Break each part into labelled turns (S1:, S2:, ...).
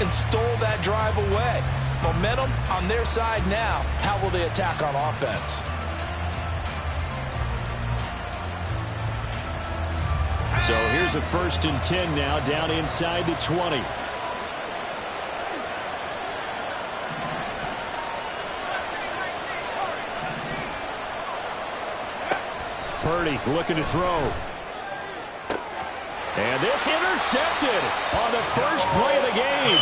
S1: and stole that drive away. Momentum on their side now. How will they attack on offense?
S2: So here's a 1st and 10 now, down inside the 20. Purdy looking to throw. And this intercepted on the first play of the game.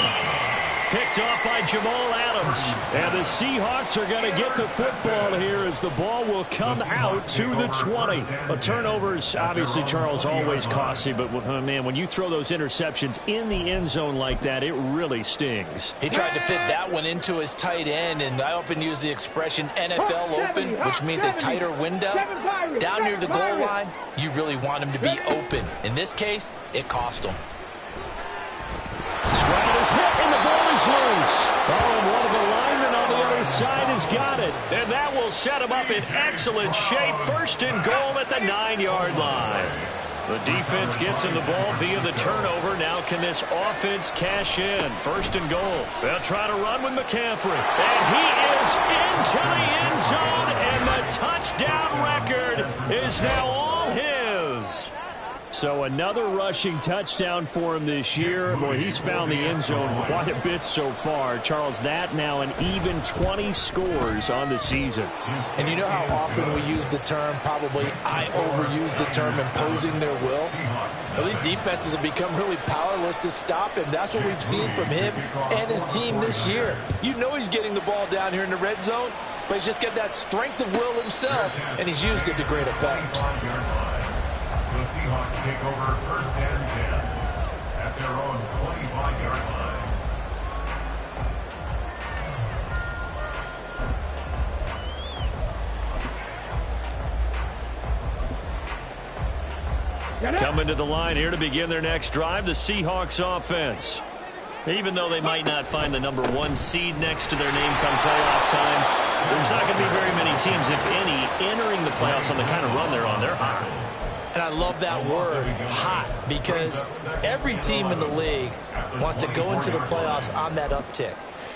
S2: Picked off by Jamal Adams. And the Seahawks are going to get the football here as the ball will come out to the 20. Well, turnovers, obviously, Charles, always costly. But, man, when you throw those interceptions in the end zone like that, it really stings.
S1: He tried to fit that one into his tight end, and I often use the expression NFL open, which means a tighter window. Down near the goal line, you really want him to be open. In this case, it cost him.
S2: Stroud is hit, and the ball is loose. Oh, and one of the linemen on the other side has got it. And that will set him up in excellent shape. 1st and goal at the 9-yard line. The defense gets him the ball via the turnover. Now can this offense cash in? 1st and goal. They'll try to run with McCaffrey. And he is into the end zone, and the touchdown record is now all his. So another rushing touchdown for him this year. Boy, he's found the end zone quite a bit so far. Charles, that now an even 20 scores on the season.
S1: And you know how often we use the term, probably I overuse the term, imposing their will? Well, these defenses have become really powerless to stop him. That's what we've seen from him and his team this year. You know he's getting the ball down here in the red zone, but he's just got that strength of will himself, and he's used it to great effect.
S3: The Seahawks take over 1st and 10 at their own 25-yard
S2: line. Coming to the line here to begin their next drive, the Seahawks offense. Even though they might not find the #1 seed next to their name come playoff time, there's not going to be very many teams, if any, entering the playoffs on the kind of run they're on. They're hot.
S1: And I love that word, hot, because every team in the league wants to go into the playoffs on that uptick.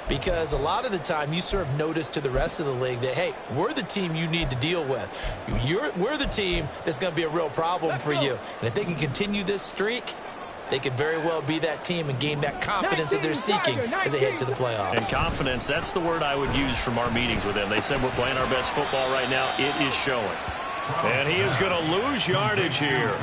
S1: Because a lot of the time you serve notice to the rest of the league that, hey, we're the team you need to deal with. We're the team that's going to be a real problem for you. And if they can continue this streak, they could very well be that team and gain that confidence that they're seeking as they head to the playoffs.
S2: And confidence, that's the word I would use from our meetings with them. They said we're playing our best football right now. It is showing. And he is going to lose yardage here.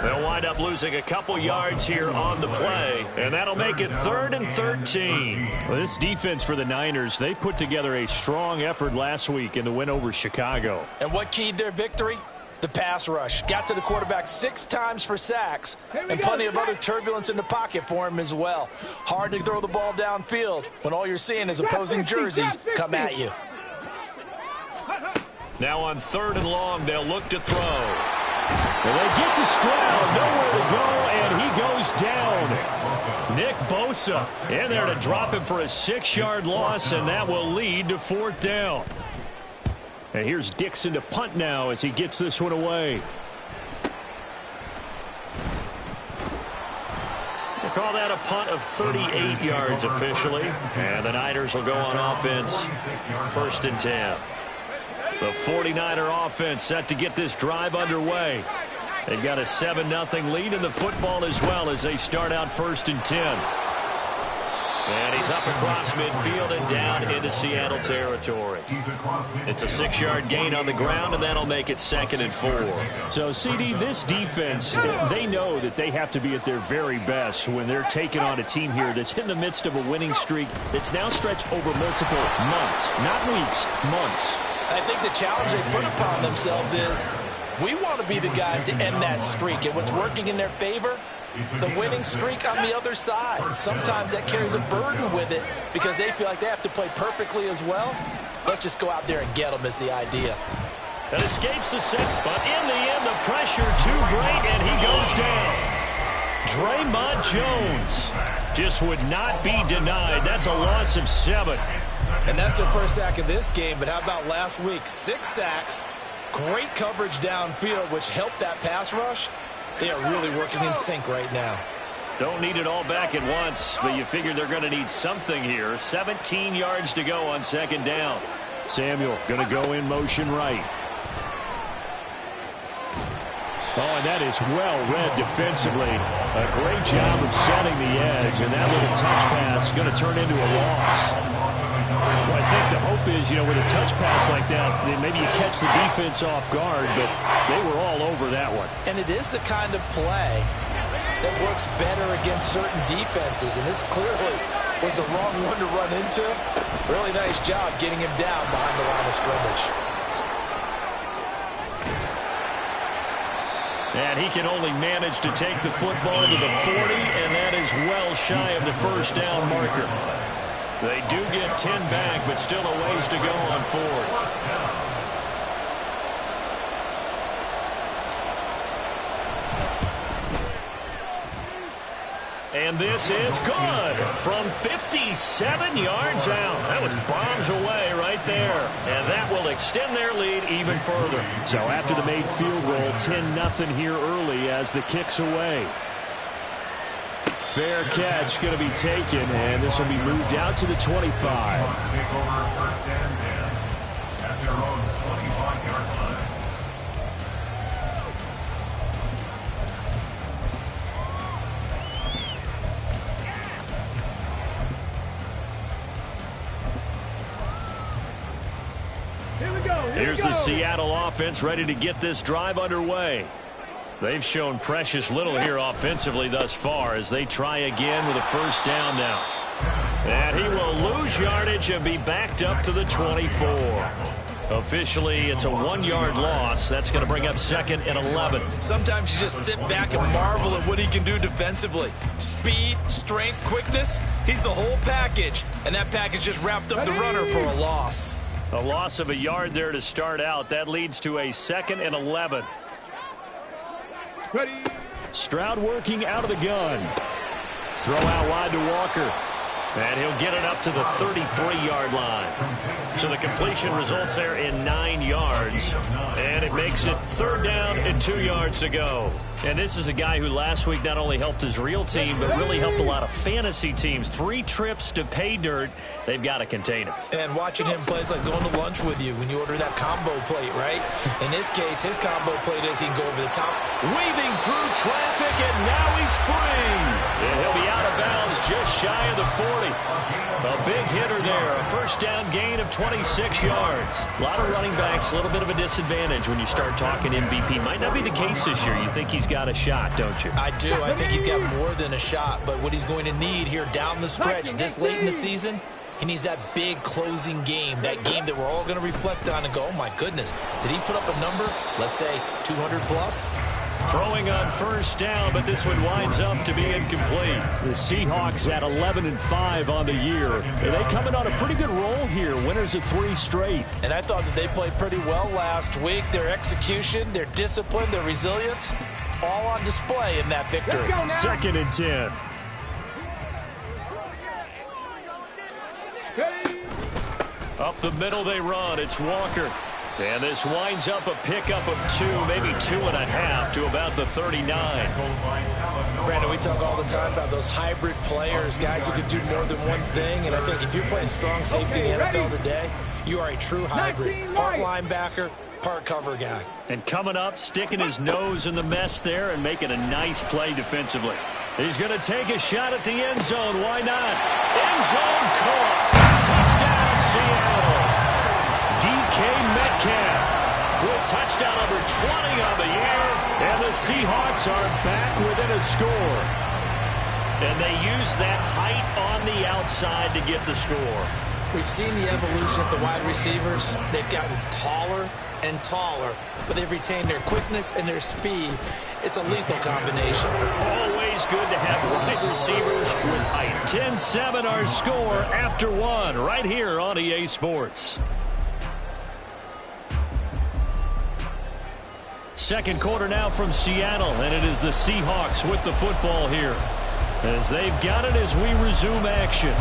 S2: They'll wind up losing a couple yards here on the play, and that'll make it 3rd and 13. Well, this defense for the Niners, they put together a strong effort last week in the win over Chicago.
S1: And what keyed their victory? The pass rush. Got to the quarterback 6 times for sacks, and plenty of other turbulence in the pocket for him as well. Hard to throw the ball downfield when all you're seeing is opposing jerseys come at you.
S2: Now on 3rd and long, they'll look to throw. And they get to Stroud, nowhere to go, and he goes down. Nick Bosa in there to drop him for a 6-yard loss, and that will lead to 4th down. And here's Dixon to punt now as he gets this one away. They call that a punt of 38 yards officially. And the Niners will go on offense, 1st and 10. The 49er offense set to get this drive underway. They've got a 7-0 lead in the football as well as they start out 1st and 10. And he's up across midfield and down into Seattle territory. It's a 6-yard gain on the ground, and that'll make it 2nd and 4. So, CD, this defense, they know that they have to be at their very best when they're taking on a team here that's in the midst of a winning streak that's now stretched over multiple months, not weeks, months.
S1: I think the challenge they put upon themselves is we want to be the guys to end that streak. And what's working in their favor? The winning streak on the other side. Sometimes that carries a burden with it because they feel like they have to play perfectly as well. Let's just go out there and get them is the idea.
S2: That escapes the set, but in the end, the pressure too great, and he goes down. Draymond Jones just would not be denied. That's a loss of 7.
S1: And that's their first sack of this game, but how about last week? 6 sacks, great coverage downfield, which helped that pass rush. They are really working in sync right now.
S2: Don't need it all back at once, but you figure they're going to need something here. 17 yards to go on second down. Samuel going to go in motion right. Oh, and that is well read defensively. A great job of setting the edge, and that little touch pass is going to turn into a loss. Well, I think the hope is, with a touch pass like that, then maybe you catch the defense off guard, but they were all over that one.
S1: And it is the kind of play that works better against certain defenses, and this clearly was the wrong one to run into. Really nice job getting him down behind the line of scrimmage.
S2: And he can only manage to take the football to the 40, and that is well shy of the first down marker. They do get 10 back, but still a ways to go on fourth. And this is good from 57 yards out. That was bombs away right there. And that will extend their lead even further. So after the made field goal, 10-0 here early as the kick's away. Fair catch going to be taken, and this will be moved out to the 25.
S3: Take over first and 10 at their own 25-yard line.
S2: Here's the Seattle offense ready to get this drive underway. They've shown precious little here offensively thus far as they try again with a first down now. And he will lose yardage and be backed up to the 24. Officially, it's a 1-yard loss. That's going to bring up second and 11.
S1: Sometimes you just sit back and marvel at what he can do defensively. Speed, strength, quickness, he's the whole package. And that package just wrapped up the runner for a loss.
S2: A loss of a yard there to start out. That leads to a second and 11.
S4: Ready.
S2: Stroud working out of the gun. Throw out wide to Walker. And he'll get it up to the 33-yard line. So the completion results there in 9 yards. And it makes it third down and 2 yards to go. And this is a guy who last week not only helped his real team, but really helped a lot of fantasy teams. 3 trips to pay dirt. They've got to contain him.
S1: And watching him play is like going to lunch with you when you order that combo plate, right? In this case, his combo plate is he can go over the top.
S2: Weaving through traffic, and now he's free. And he'll be out of bounds just shy of the 40. A big hitter there. A first down gain of 26 yards. A lot of running backs, a little bit of a disadvantage when you start talking MVP. Might not be the case this year. You think he's got a shot, don't you?
S1: I do. I think he's got more than a shot. But what he's going to need here down the stretch this late in the season, he needs that big closing game, that game that we're all going to reflect on and go, oh, my goodness, did he put up a number, let's say 200 plus?
S2: Throwing on first down, but this one winds up to be incomplete. The Seahawks at 11-5 on the year. And they coming on a pretty good roll here. Winners of 3 straight.
S1: And I thought that they played pretty well last week. Their execution, their discipline, their resilience, all on display in that victory.
S2: Second and 10. Up the middle they run. It's Walker. And this winds up a pickup of 2, maybe 2.5 to about the 39.
S1: Brandon, we talk all the time about those hybrid players, guys who can do more than one thing. And I think if you're playing strong safety in the NFL today, you are a true hybrid. Part linebacker, part cover guy.
S2: And coming up, sticking his nose in the mess there and making a nice play defensively. He's going to take a shot at the end zone. Why not? End zone caught. Touchdown, Seattle. DK Metcalf with touchdown number 20 on the year. And the Seahawks are back within a score. And they use that height on the outside to get the score.
S1: We've seen the evolution of the wide receivers. They've gotten taller and taller, but they've retained their quickness and their speed. It's a lethal combination.
S2: Always good to have wide receivers with height. 10-7 our score after 1 right here on EA Sports. Second quarter now from Seattle, and it is the Seahawks with the football here as they've got it as we resume action.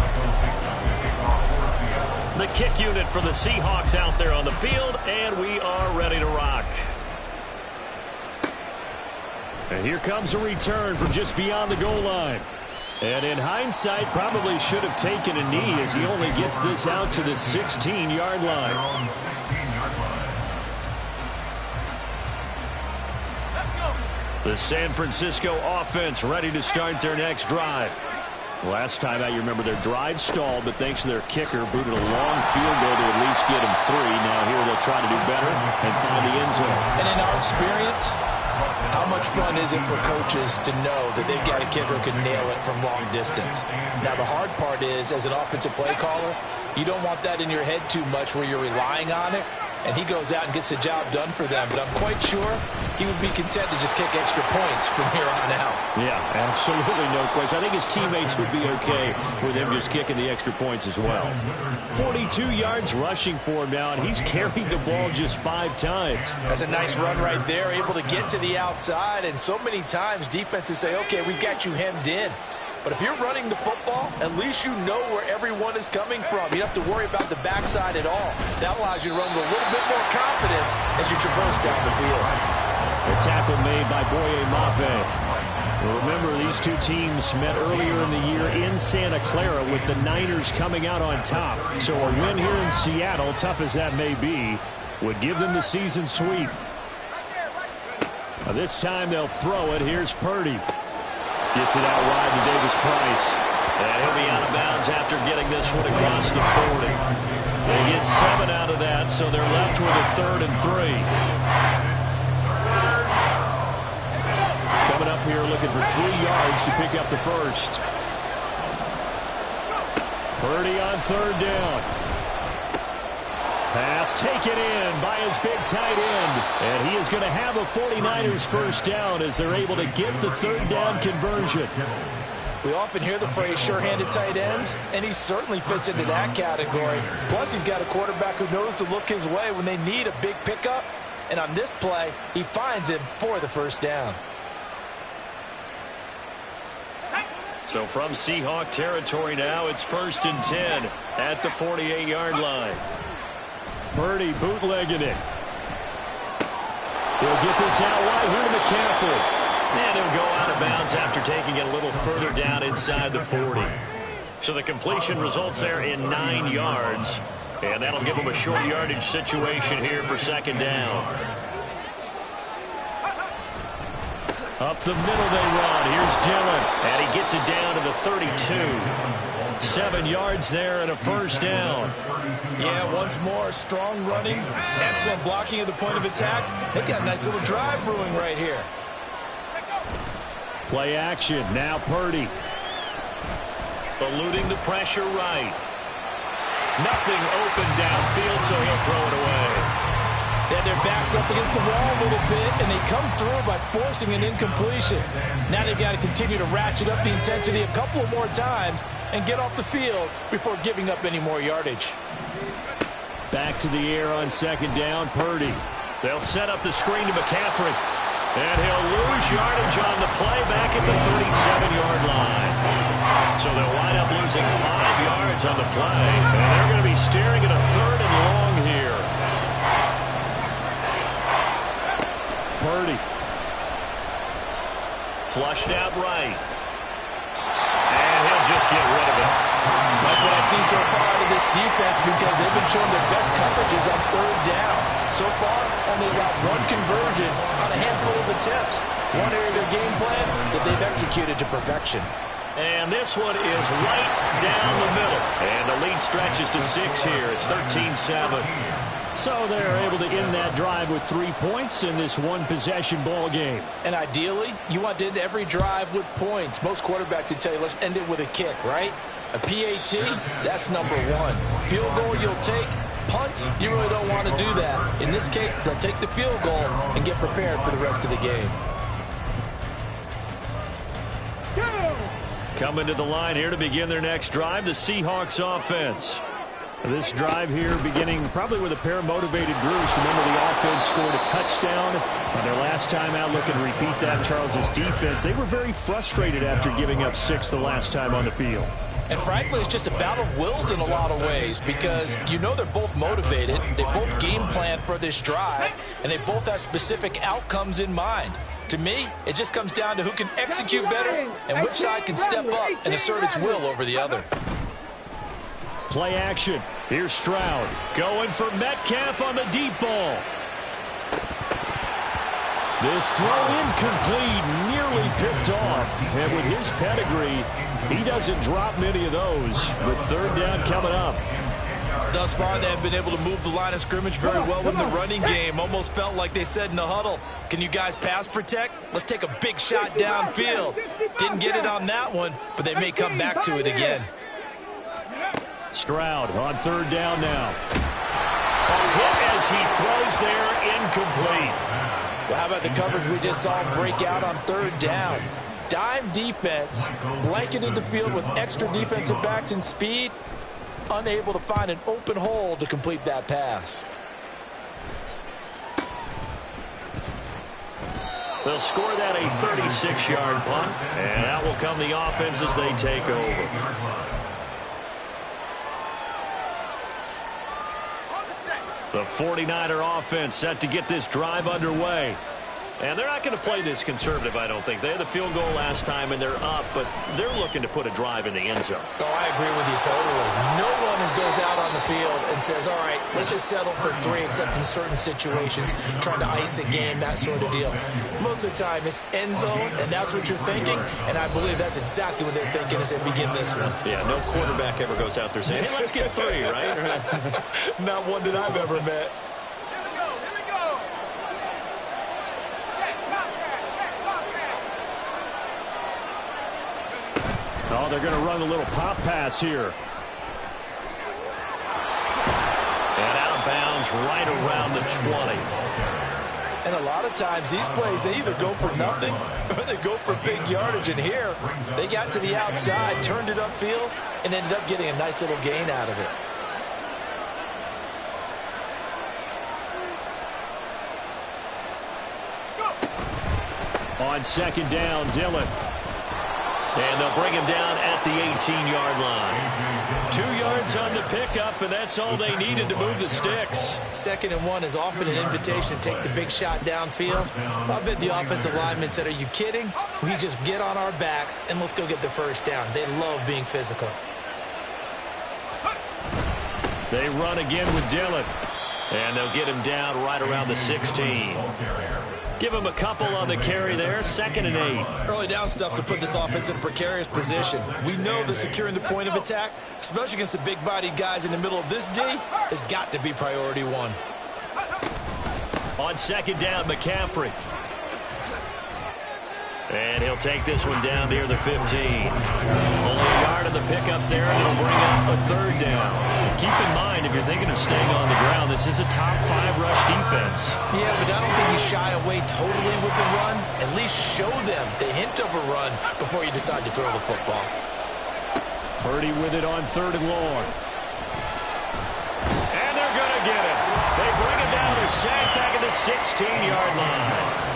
S2: The kick unit for the Seahawks out there on the field, and we are ready to rock. And here comes a return from just beyond the goal line. And in hindsight, probably should have taken a knee as he only gets this out to the 16-yard line. The San Francisco offense ready to start their next drive. Last time out, you remember their drive stalled, but thanks to their kicker, booted a long field goal to at least get him 3. Now here they'll try to do better and find the end zone.
S1: And in our experience, how much fun is it for coaches to know that they've got a kicker who can nail it from long distance? Now, the hard part is, as an offensive play caller, you don't want that in your head too much where you're relying on it, and he goes out and gets the job done for them. But I'm quite sure he would be content to just kick extra points from here on out.
S2: Yeah, absolutely no question. I think his teammates would be okay with him just kicking the extra points as well. 42 yards rushing for him now, and he's carried the ball just 5 times.
S1: That's a nice run right there, able to get to the outside, and so many times defenses say, okay, we've got you hemmed in. But if you're running the football, at least you know where everyone is coming from. You don't have to worry about the backside at all. That allows you to run with a little bit more confidence as you traverse down the field.
S2: A tackle made by Boye Mafe. Remember, these two teams met earlier in the year in Santa Clara with the Niners coming out on top. So a win here in Seattle, tough as that may be, would give them the season sweep. Now this time they'll throw it. Here's Purdy. Gets it out wide to Davis Price. And he'll be out of bounds after getting this one across the 40. They get 7 out of that, so they're left with a 3rd and 3. Coming up here looking for 3 yards to pick up the first. Purdy on 3rd down. Pass taken in by his big tight end. And he is going to have a 49ers first down as they're able to get the 3rd down conversion.
S1: We often hear the phrase sure-handed tight ends, and he certainly fits into that category. Plus, he's got a quarterback who knows to look his way when they need a big pickup. And on this play, he finds him for the first down.
S2: So from Seahawk territory now, it's 1st and 10 at the 48-yard line. Purdy bootlegging it. He'll get this out wide here to McCaffrey. And he'll go out of bounds after taking it a little further down inside the 40. So the completion results there in 9 yards. And that'll give him a short yardage situation here for 2nd down. Up the middle they run. Here's Dillon. And he gets it down to the 32. 7 yards there and a first down.
S1: Yeah, once more, strong running, excellent blocking at the point of attack. They've got a nice little drive brewing right here.
S2: Play action. Now Purdy. Eluding the pressure right. Nothing open downfield, so he'll throw it away.
S1: Yeah, their backs up against the wall a little bit, and they come through by forcing an incompletion. Now they've got to continue to ratchet up the intensity a couple of more times and get off the field before giving up any more yardage.
S2: Back to the air on 2nd down, Purdy. They'll set up the screen to McCaffrey. And he'll lose yardage on the play back at the 37-yard line. So they'll wind up losing 5 yards on the play. And they're going to be staring at a 3rd and long here. Purdy. Flushed out right. And he'll just get rid of it.
S1: Like what I've seen so far out of this defense, because they've been showing their best coverages on 3rd down. So far, only about 1 conversion on a handful of attempts. One area of their game plan that they've executed to perfection.
S2: And this one is right down the middle. And the lead stretches to 6 here. It's 13-7. So they're able to end that drive with 3 points in this one-possession ball game.
S1: And ideally, you want to end every drive with points. Most quarterbacks would tell you, let's end it with a kick, right? A PAT, that's number 1. Field goal you'll take. Punts, you really don't want to do that. In this case, they'll take the field goal and get prepared for the rest of the game.
S2: Coming to the line here to begin their next drive, the Seahawks offense. This drive here beginning probably with a pair of motivated groups. Remember, the offense scored a touchdown on their last time out. Looking to repeat that. Charles's defense, they were very frustrated after giving up 6 the last time on the field.
S1: And frankly, it's just a battle of wills in a lot of ways, because you know they're both motivated. They both game plan for this drive, and they both have specific outcomes in mind. To me, it just comes down to who can execute better and which side can step up and assert its will over the other.
S2: Play action. Here's Stroud going for Metcalf on the deep ball. This throw incomplete, nearly picked off. And with his pedigree, he doesn't drop many of those. But third down coming up.
S1: Thus far, they have been able to move the line of scrimmage very well in the running game. Almost felt like they said in the huddle, can you guys pass protect? Let's take a big shot downfield. Didn't get it on that one, but they may come back to it again.
S2: Stroud on third down now. A hit as he throws there, incomplete.
S1: Well, how about the coverage we just saw break out on third down? Dime defense, blanketed the field with extra defensive backs and speed, unable to find an open hole to complete that pass.
S2: They'll score that a 36-yard punt, and out will come the offense as they take over. The 49er offense set to get this drive underway. And they're not going to play this conservative, I don't think. They had the field goal last time, and they're up, but they're looking to put a drive in the end zone.
S1: Oh, I agree with you totally. No one goes out on the field and says, all right, let's just settle for 3, except in certain situations, trying to ice a game, that sort of deal. Most of the time, it's end zone, and that's what you're thinking, and I believe that's exactly what they're thinking as they begin this one.
S2: Yeah, no quarterback ever goes out there saying, hey, let's get 3, right?
S1: Not one that I've ever met.
S2: Oh, they're going to run a little pop pass here. And out of bounds right around the 20.
S1: And a lot of times these plays, they either go for nothing or they go for big yardage. And here, they got to the outside, turned it upfield, and ended up getting a nice little gain out of it.
S2: On second down, Dillon. And they'll bring him down at the 18-yard line. 2 yards on the pickup, and that's all they needed to move the sticks.
S1: 2nd and 1 is often an invitation to take the big shot downfield. I bet the offensive linemen said, are you kidding? We just get on our backs, and let's go get the first down. They love being physical.
S2: They run again with Dillon. And they'll get him down right around the 16. Give him a couple on the carry there. 2nd and 8.
S1: Early down stuff to put this offense in a precarious position. We know that securing the point of attack, especially against the big-bodied guys in the middle of this D, has got to be priority 1.
S2: On second down, McCaffrey. And he'll take this one down near the 15. Only a yard of the pickup there, and it'll bring up a 3rd down. Keep in mind, if you're thinking of staying on the ground, this is a top 5 rush defense.
S1: Yeah, but I don't think you shy away totally with the run. At least show them the hint of a run before you decide to throw the football.
S2: Purdy with it on 3rd and long. And they're going to get it. They bring it down to sack back at the 16-yard line.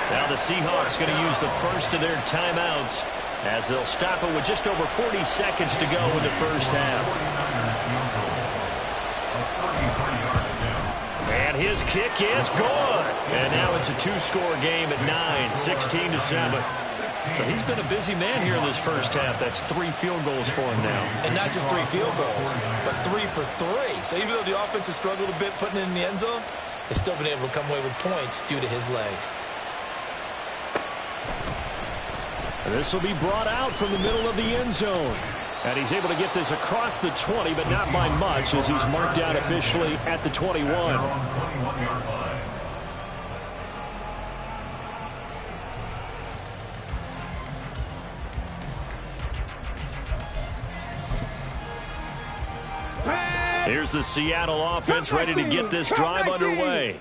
S2: Now the Seahawks going to use the first of their timeouts as they'll stop it with just over 40 seconds to go in the first half. And his kick is good. And now it's a 2-score game at 9, 16-7. So he's been a busy man here in this first half. That's 3 field goals for him now.
S1: And not just 3 field goals, but 3 for 3. So even though the offense has struggled a bit putting it in the end zone, they've still been able to come away with points due to his leg.
S2: This will be brought out from the middle of the end zone. And he's able to get this across the 20, but not by much, as he's marked out officially at the 21. Here's the Seattle offense ready to get this drive underway.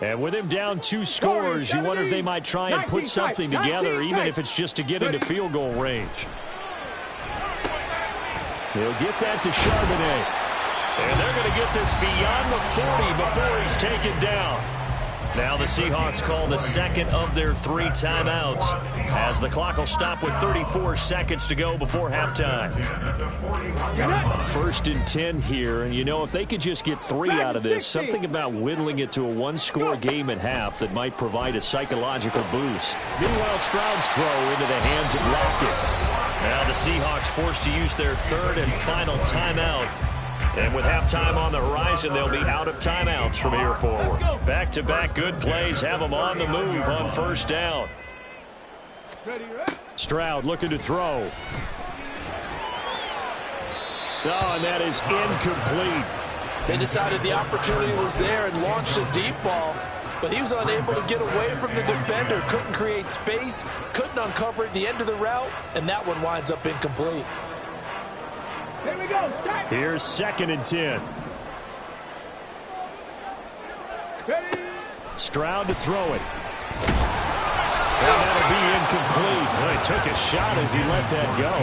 S2: And with him down 2 scores, you wonder if they might try and put something together, even if it's just to get into field goal range. He'll get that to Charbonnet. And they're going to get this beyond the 40 before he's taken down. Now the Seahawks call the second of their 3 timeouts as the clock will stop with 34 seconds to go before halftime. 1st and 10 here, and you know, if they could just get 3 out of this, something about whittling it to a 1-score game at half that might provide a psychological boost. Meanwhile, Stroud's throw into the hands of Lockett. Now the Seahawks forced to use their 3rd and final timeout. And with halftime on the horizon, they'll be out of timeouts from here forward. Back-to-back good plays have them on the move on 1st down. Stroud looking to throw. Oh, and that is incomplete.
S1: They decided the opportunity was there and launched a deep ball, but he was unable to get away from the defender, couldn't create space, couldn't uncover at the end of the route, and that one winds up incomplete.
S4: Here we go.
S2: Here's 2nd and 10.
S4: Ready.
S2: Stroud to throw it. And that'll be incomplete. Well, he took a shot as he let that go.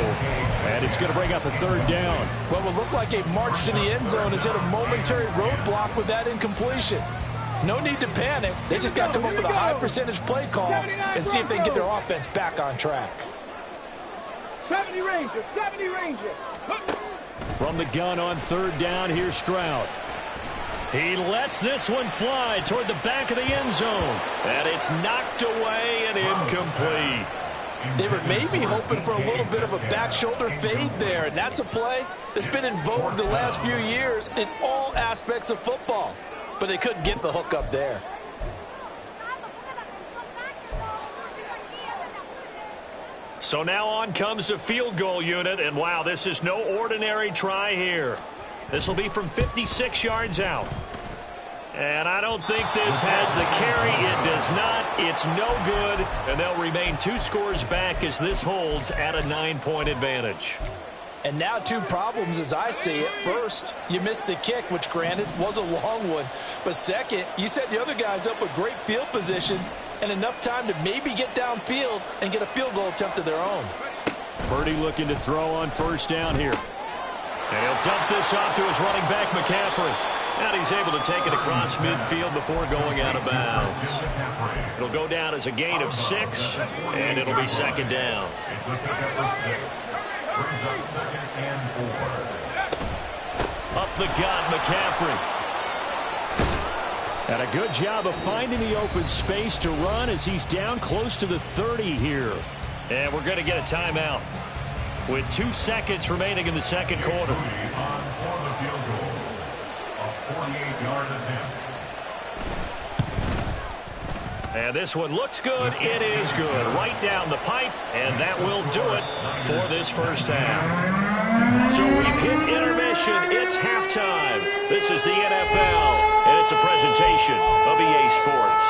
S2: And it's going to bring up a 3rd down.
S1: What will look like a march to the end zone has hit a momentary roadblock with that incompletion. No need to panic. They just got to come up with a high percentage play call and see if they can get their offense back on track.
S4: 70 Ranger, 70 Ranger.
S2: From the gun on 3rd down, here's Stroud. He lets this one fly toward the back of the end zone. And it's knocked away and incomplete.
S1: They were maybe hoping for a little bit of a back shoulder fade there, and that's a play that's been in vogue the last few years in all aspects of football. But they couldn't get the hook up there.
S2: So now on comes the field goal unit, and wow, this is no ordinary try here. This will be from 56 yards out. And I don't think this has the carry. It does not. It's no good, and they'll remain 2 scores back as this holds at a 9-point advantage.
S1: And now 2 problems as I see it. First, you missed the kick, which granted was a long one. But second, you set the other guys up with great field position and enough time to maybe get downfield and get a field goal attempt of their own.
S2: Purdy looking to throw on 1st down here. And he'll dump this off to his running back, McCaffrey. And he's able to take it across midfield before going out of bounds. It'll go down as a gain of 6, and it'll be 2nd down. Up the gut, McCaffrey. And a good job of finding the open space to run as he's down close to the 30 here. And we're going to get a timeout with 2 seconds remaining in the 2nd quarter. And this one looks good. It is good. Right down the pipe, and that will do it for this 1st half. So we've hit intermission. It's halftime. This is the NFL, and it's a presentation of EA Sports.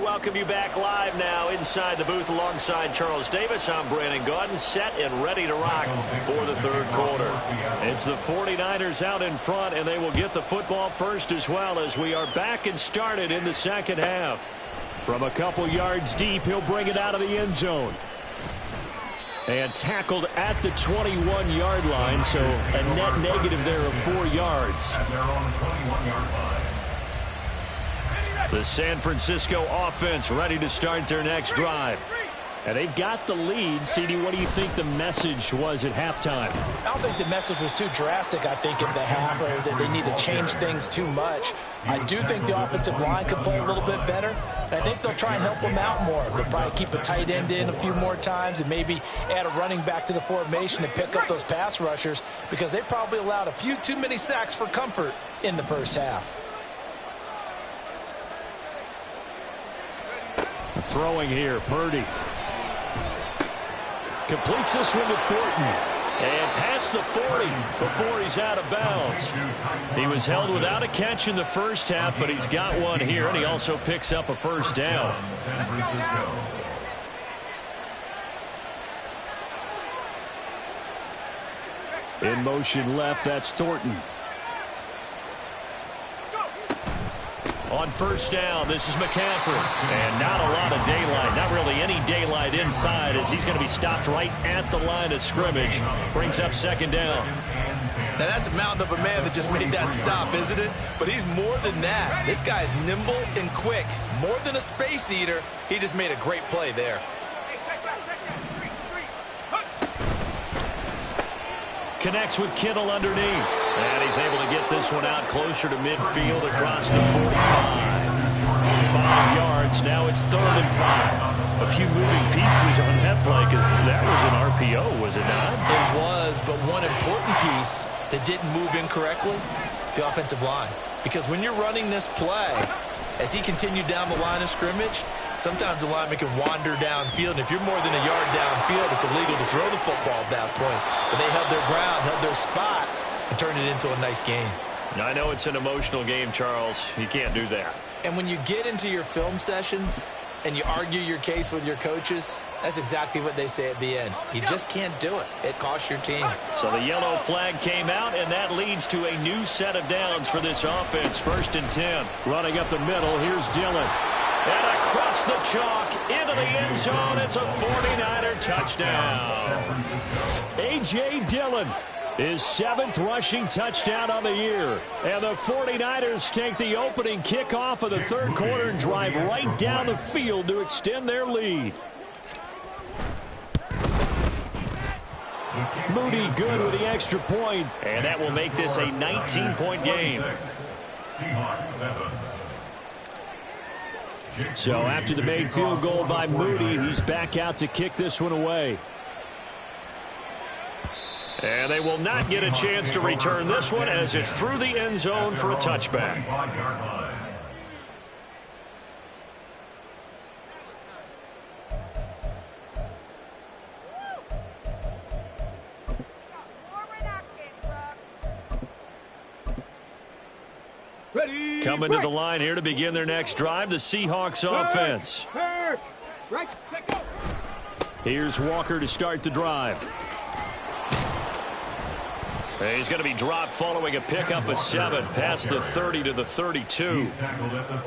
S2: Welcome you back live now inside the booth alongside Charles Davis. I'm Brandon Gaudin, set and ready to rock for the 3rd quarter. It's the 49ers out in front, and they will get the football first as well as we are back and started in the 2nd half. From a couple yards deep, he'll bring it out of the end zone. And tackled at the 21-yard line, so a net negative there of 4 yards.
S3: At their own 21-yard line.
S2: The San Francisco offense ready to start their next drive. And they've got the lead. CD, what do you think the message was at halftime?
S1: I don't think the message was too drastic, I think, at the half, or that they need to change things too much. I do think the offensive line could play a little bit better. And I think they'll try and help them out more. They'll probably keep a tight end in a few more times and maybe add a running back to the formation to pick up those pass rushers, because they probably allowed a few too many sacks for comfort in the 1st half.
S2: Throwing here, Purdy. Completes this one to Thornton. And past the 40 before he's out of bounds. He was held without a catch in the 1st half, but he's got one here, and he also picks up a 1st down. In motion left, that's Thornton. On first down, this is McCaffrey. And not a lot of daylight, not really any daylight inside, as he's going to be stopped right at the line of scrimmage. Brings up second down.
S1: Now, that's a mountain of a man that just made that stop, isn't it? But he's more than that. This guy is nimble and quick. More than a space eater, he just made a great play there.
S2: Connects with Kittle underneath. And he's able to get this one out closer to midfield across the 45. 5 yards. Now it's 3rd and 5. A few moving pieces on that play because that was an RPO, was it not?
S1: It was, but one important piece that didn't move incorrectly, the offensive line. Because when you're running this play, as he continued down the line of scrimmage, sometimes the lineman can wander downfield. And if you're more than a yard downfield, it's illegal to throw the football at that point. But they held their ground, held their spot, and turned it into a nice game.
S2: I know it's an emotional game, Charles. You can't do that.
S1: And when you get into your film sessions and you argue your case with your coaches, that's exactly what they say at the end. You just can't do it. It costs your team.
S2: So the yellow flag came out, and that leads to a new set of downs for this offense. 1st and 10. Running up the middle, here's Dillon. And across the chalk, into the end zone. It's a 49er touchdown. A.J. Dillon, his 7th rushing touchdown on the year. And the 49ers take the opening kickoff of the 3rd quarter and drive right down the field to extend their lead. Moody good with the extra point, and that will make this a 19-point game.
S3: Seahawks 7.
S2: So after the made field goal by Moody, he's back out to kick this one away. And they will not get a chance to return this one as it's through the end zone for a touchback. Coming to the line here to begin their next drive, the Seahawks offense. Here's Walker to start the drive. He's going to be dropped following a pickup of 7 past the 30 to the 32.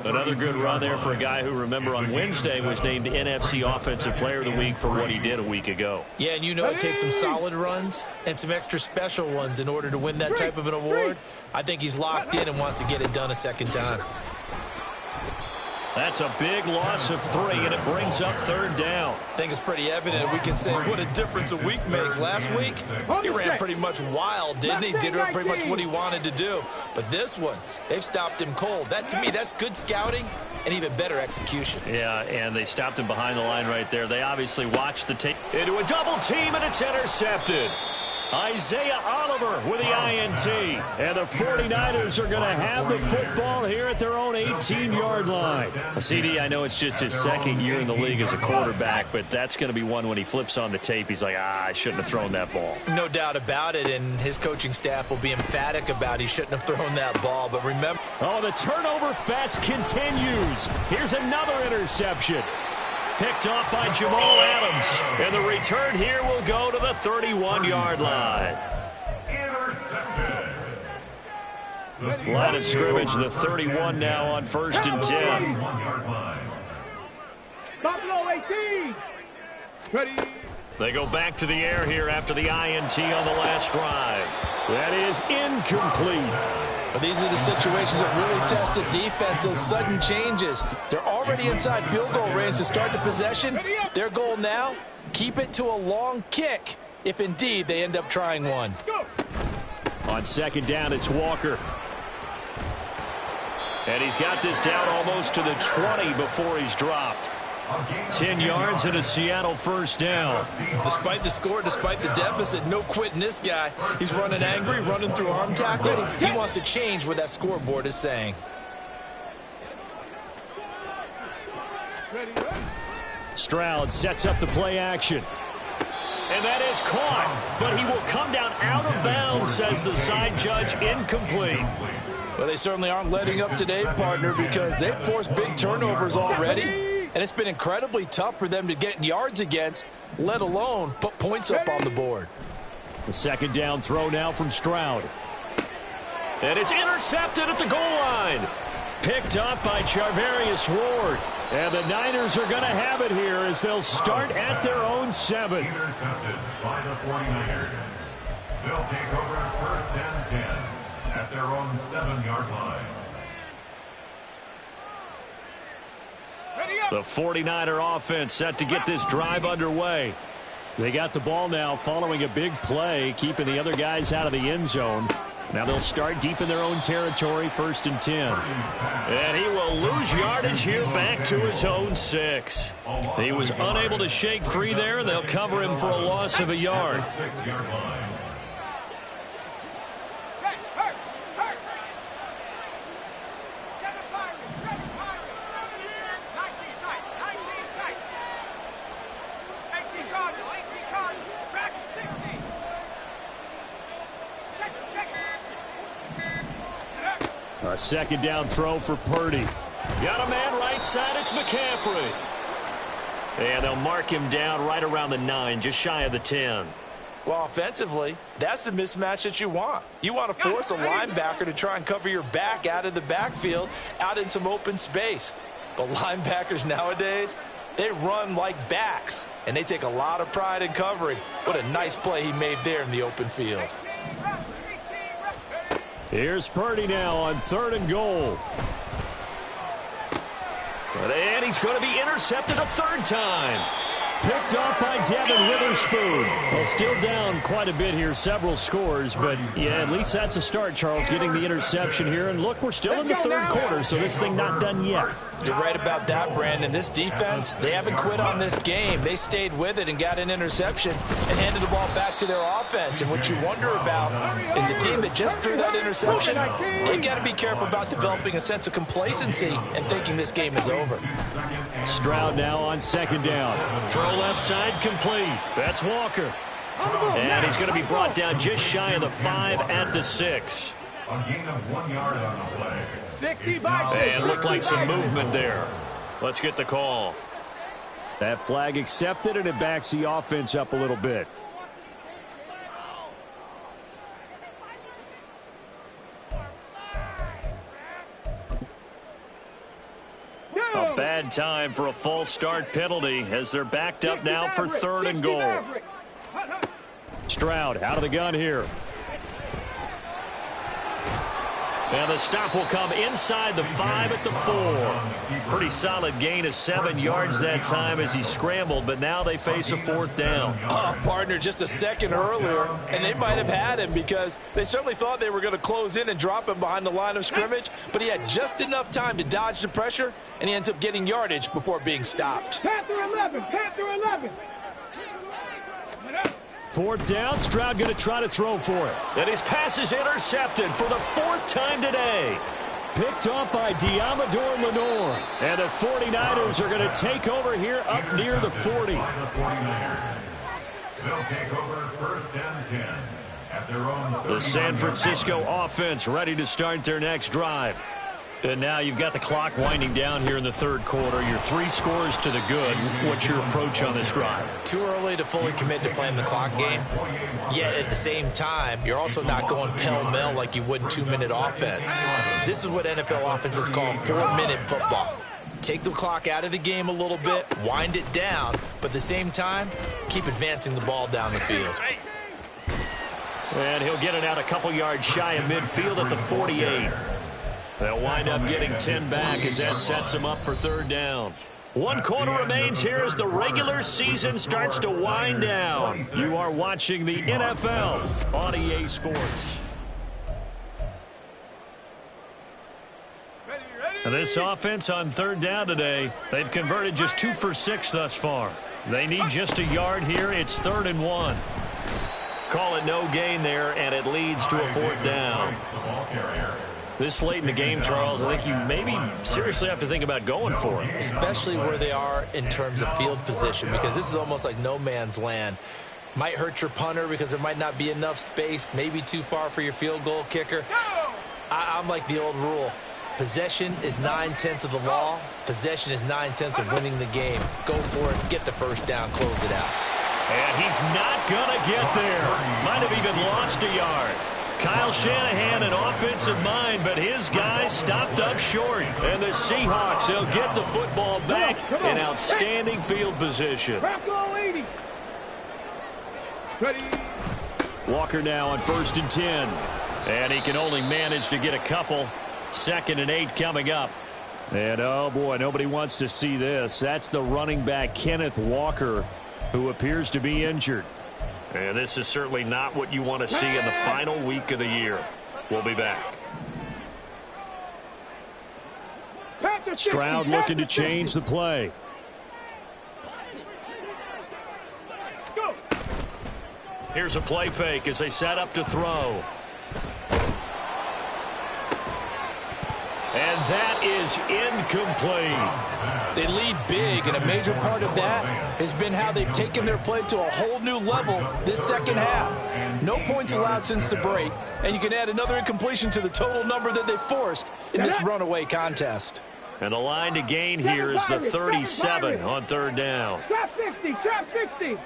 S2: Another good run there for a guy who, remember, on Wednesday was named NFC Offensive Player of the Week for what he did a week ago.
S1: Yeah, and you know it takes some solid runs and some extra special ones in order to win that type of an award. I think he's locked in and wants to get it done a second time.
S2: That's a big loss of 3, and it brings up 3rd down.
S1: I think it's pretty evident. We can say what a difference a week makes. Last week, he ran pretty much wild, didn't he? Did pretty much what he wanted to do. But this one, they've stopped him cold. That, to me, that's good scouting and even better execution.
S2: Yeah, and they stopped him behind the line right there. They obviously watched the tape into a double team, and it's intercepted. Isaiah Oliver with the INT. And the 49ers are going to have the football here at their own 18-yard line. CD, I know it's just his 2nd year in the league as a quarterback, but that's going to be one when he flips on the tape. He's like, I shouldn't have thrown that ball.
S1: No doubt about it, and his coaching staff will be emphatic about he shouldn't have thrown that ball. But remember...
S2: Oh, the turnover fest continues. Here's another interception. Picked off by Jamal Adams. And the return here will go to the 31-yard line.
S3: Intercepted.
S2: Line of scrimmage, the 31 now on 1st and 10.
S4: Stop low, 18. Ready.
S2: They go back to the air here after the INT on the last drive. That is incomplete.
S1: But these are the situations that really test the defense, those sudden changes. They're already inside field goal range to start the possession. Their goal now, keep it to a long kick, if indeed they end up trying one.
S2: On 2nd down, it's Walker. And he's got this down almost to the 20 before he's dropped. 10 yards and a Seattle 1st down.
S1: Despite the score, despite the deficit, no quitting this guy. He's running angry, running through arm tackles. He wants to change what that scoreboard is saying.
S2: Stroud sets up the play action. And that is caught, but he will come down out of bounds, says the side judge. Incomplete.
S1: Well, they certainly aren't letting up today, partner, because they've forced big turnovers already. And it's been incredibly tough for them to get yards against, let alone put points up on the board.
S2: The 2nd down throw now from Stroud. And it's intercepted at the goal line. picked up by Charvarius Ward. And the Niners are going to have it here as they'll start at their own 7.
S3: Intercepted by the 49ers. They'll take over first and 10 at their own 7-yard line.
S2: The 49er offense set to get this drive underway. They got the ball now following a big play, keeping the other guys out of the end zone. Now they'll start deep in their own territory, first and 10. And he will lose yardage here back to his own 6. He was unable to shake free there, and they'll cover him for a loss of a yard. A second down throw for Purdy. Got a man right side. It's McCaffrey. And they'll mark him down right around the 9, just shy of the 10.
S1: Well, offensively, that's the mismatch that you want. You want to force a linebacker to try and cover your back out of the backfield, out in some open space. But linebackers nowadays, they run like backs, and they take a lot of pride in covering. What a nice play he made there in the open field.
S2: Here's Purdy now on 3rd and goal. And he's going to be intercepted a 3rd time. Picked off by Devin Witherspoon. Well, still down quite a bit here, several scores, but yeah, at least that's a start, Charles, getting the interception here. And look, we're still in the 3rd quarter, so this thing not done yet.
S1: You're right about that, Brandon. This defense, they haven't quit on this game. They stayed with it and got an interception and handed the ball back to their offense. And what you wonder about is the team that just threw that interception, they got to be careful about developing a sense of complacency and thinking this game is over.
S2: Stroud now on 2nd down. Throw left side complete. That's Walker. And he's going to be brought down just shy of the 5 at the 6.
S3: A gain of 1 yard on the play.
S2: And looked like some movement there. Let's get the call. That flag accepted, and it backs the offense up a little bit. A bad time for a false start penalty as they're backed up now for 3rd and goal. Stroud out of the gun here. And the stop will come inside the 5 at the 4. Pretty solid gain of 7 yards that time as he scrambled, but now they face a 4th down.
S1: Oh, partner, just a second earlier, and they might have had him because they certainly thought they were going to close in and drop him behind the line of scrimmage, but he had just enough time to dodge the pressure, and he ends up getting yardage before being stopped.
S4: Panther 11, Panther 11.
S2: 4th down, Stroud going to try to throw for it. And his pass is intercepted for the 4th time today. Picked off by Diamador Lenore. And the 49ers are going to take over here up near the 40.
S3: They'll take over first and 10 at their own.
S2: The San Francisco offense ready to start their next drive. And now you've got the clock winding down here in the 3rd quarter. You're 3 scores to the good. What's your approach on this drive?
S1: Too early to fully commit to playing the clock game. Yet at the same time, you're also not going pell-mell like you would in 2-minute offense. This is what NFL offenses call 4-minute football. Take the clock out of the game a little bit, wind it down, but at the same time, keep advancing the ball down the field.
S2: And he'll get it out a couple yards shy of midfield at the 48. They'll wind up getting 10 back as that sets them up for 3rd down. 1 quarter remains here as the regular season starts to wind down. You are watching the NFL on EA Sports. And this offense on 3rd down today, they've converted just 2 for 6 thus far. They need just a yard here. It's 3rd and 1. Call it no gain there, and it leads to a 4th down. This late in the game, Charles, I think you maybe seriously have to think about going for it.
S1: Especially where they are in terms of field position, because this is almost like no man's land. Might hurt your punter because there might not be enough space, maybe too far for your field goal kicker. I'm like the old rule. Possession is 9/10 of the law. Possession is 9/10 of winning the game. Go for it, get the first down, close it out.
S2: And he's not going to get there. Might have even lost a yard. Kyle Shanahan, an offensive mind, but his guys stopped up short. And the Seahawks, they'll get the football back in outstanding field position. Walker now on 1st and 10. And he can only manage to get a couple. 2nd and 8 coming up. And, oh, boy, nobody wants to see this. That's the running back, Kenneth Walker, who appears to be injured. And this is certainly not what you want to see in the final week of the year. We'll be back. Stroud looking to change the play. Here's a play fake as they set up to throw. And that is incomplete.
S1: They lead big, and a major part of that has been how they've taken their play to a whole new level this second half. No points allowed since the break, and you can add another incompletion to the total number that they forced in this runaway contest.
S2: And the line to gain here is the 37 on 3rd down.
S4: Drop 60, drop 60.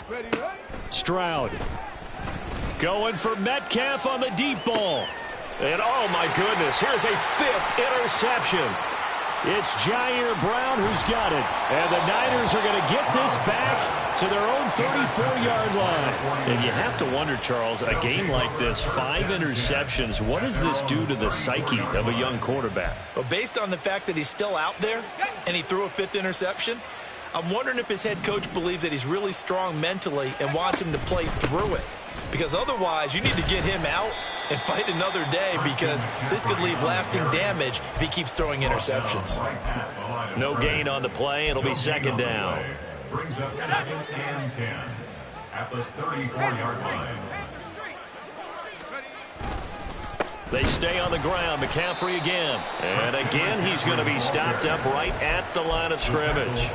S4: Ready, right?
S2: Stroud going for Metcalf on the deep ball. And, oh, my goodness, here's a 5th interception. It's Jair Brown who's got it. And the Niners are going to get this back to their own 34-yard line. And you have to wonder, Charles, a game like this, 5 interceptions, what does this do to the psyche of a young quarterback?
S1: Well, based on the fact that he's still out there and he threw a 5th interception, I'm wondering if his head coach believes that he's really strong mentally and wants him to play through it. Because otherwise, you need to get him out and fight another day, because this could leave lasting damage if he keeps throwing interceptions.
S2: No gain on the play. It'll be 2nd down.
S3: Brings up 2nd and 10 at the 34-yard line.
S2: They stay on the ground. McCaffrey again. And again, he's going to be stopped up right at the line of scrimmage.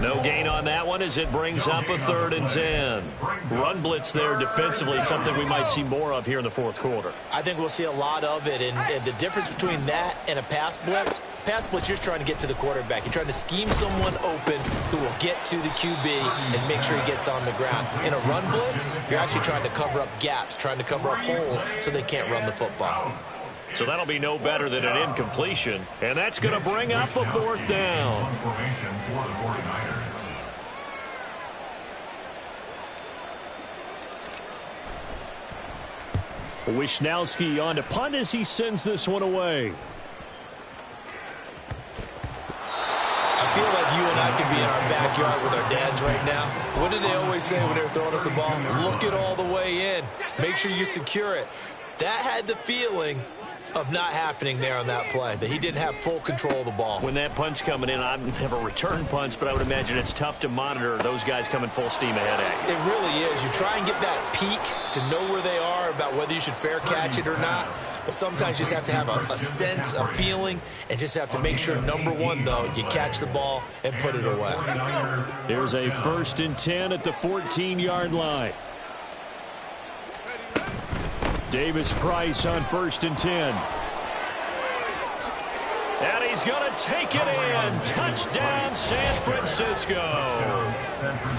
S2: No gain on that one as it brings up a 3rd and 10. Run blitz there defensively, something we might see more of here in the 4th quarter.
S1: I think we'll see a lot of it. And the difference between that and a pass blitz, you're just trying to get to the quarterback. You're trying to scheme someone open who will get to the QB and make sure he gets on the ground. In a run blitz, you're actually trying to cover up gaps, trying to cover up holes so they can't run the football.
S2: So that'll be no better than an incompletion. And that's going to bring up a 4th down. Wisnowski on to punt as he sends this one away.
S1: I feel like you and I could be in our backyard with our dads right now. What did they always say when they were throwing us the ball? Look it all the way in. Make sure you secure it. That had the feeling of not happening there on that play, that he didn't have full control of the ball.
S2: When that punt's coming in, I've never returned punts, but I would imagine it's tough to monitor those guys coming full steam ahead at you.
S1: It really is. You try and get that peek to know where they are, about whether you should fair catch it or not. But sometimes you just have to have a sense, a feeling, and just have to make sure, number one, though, you catch the ball and put it away.
S2: Here's a 1st and 10 at the 14-yard line. Davis Price on 1st and 10. And he's going to take it in. Touchdown, San Francisco.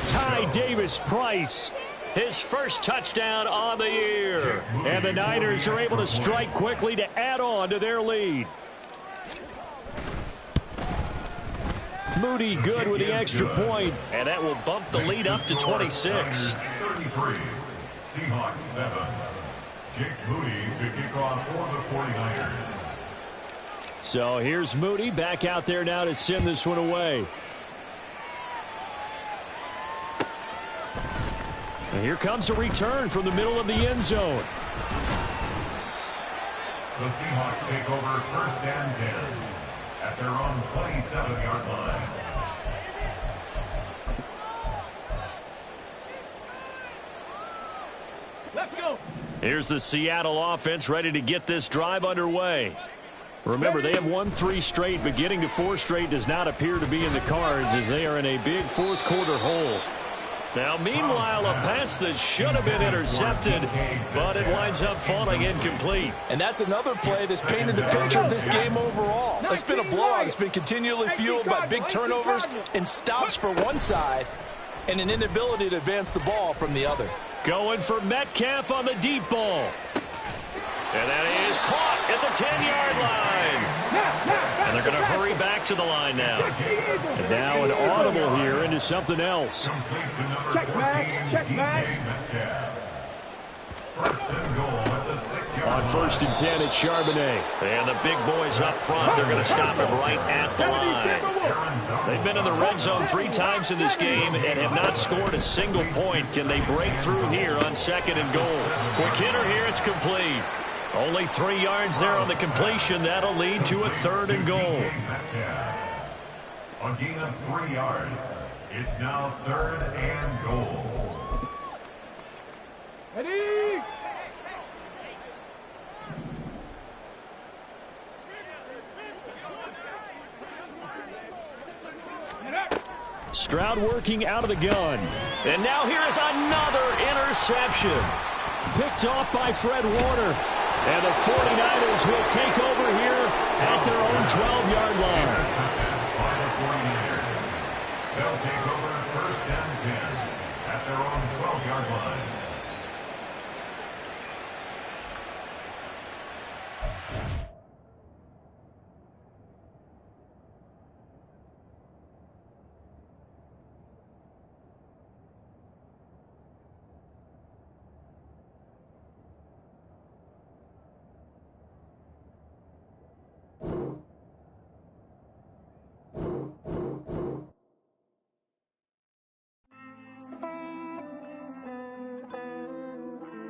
S2: Ty Davis Price, his first touchdown on the year. And the Niners are able to strike quickly to add on to their lead. Moody good with the extra point. And that will bump the lead up to 26.
S3: 33, Seahawks 7. Jake Moody to kick off for the 49ers.
S2: So here's Moody back out there now to send this one away. And here comes a return from the middle of the end zone.
S3: The Seahawks take over 1st and 10 at their own 27-yard line.
S4: Let's go.
S2: Here's the Seattle offense ready to get this drive underway. Remember, they have won 3 straight, but getting to 4 straight does not appear to be in the cards as they are in a big 4th quarter hole. Now, meanwhile, a pass that should have been intercepted, but it winds up falling incomplete.
S1: And that's another play that's painted the picture of this game overall. It's been a blowout. It's been continually fueled by big turnovers and stops for one side. and an inability to advance the ball from the other.
S2: Going for Metcalf on the deep ball. And that is caught at the 10-yard line. And they're going to hurry back to the line now. And now an audible here into something else.
S4: Check back. Check back.
S3: First and goal at the 6-yard
S2: On 1st and 10, it's Charbonnet. And the big boys up front, they're going to stop him right at the line. They've been in the red zone 3 times in this game and have not scored a single point. Can they break through here on 2nd and goal? Quick hitter here, it's complete. Only 3 yards there on the completion. That'll lead to a 3rd and goal.
S3: A gain of 3 yards. It's now 3rd and goal.
S4: Ready?
S2: Stroud working out of the gun. And now here is another interception. Picked off by Fred Warner. And the 49ers will take over here at their own 12-yard line.
S3: By the 49ers. They'll take over 1st and 10 at their own 12-yard line.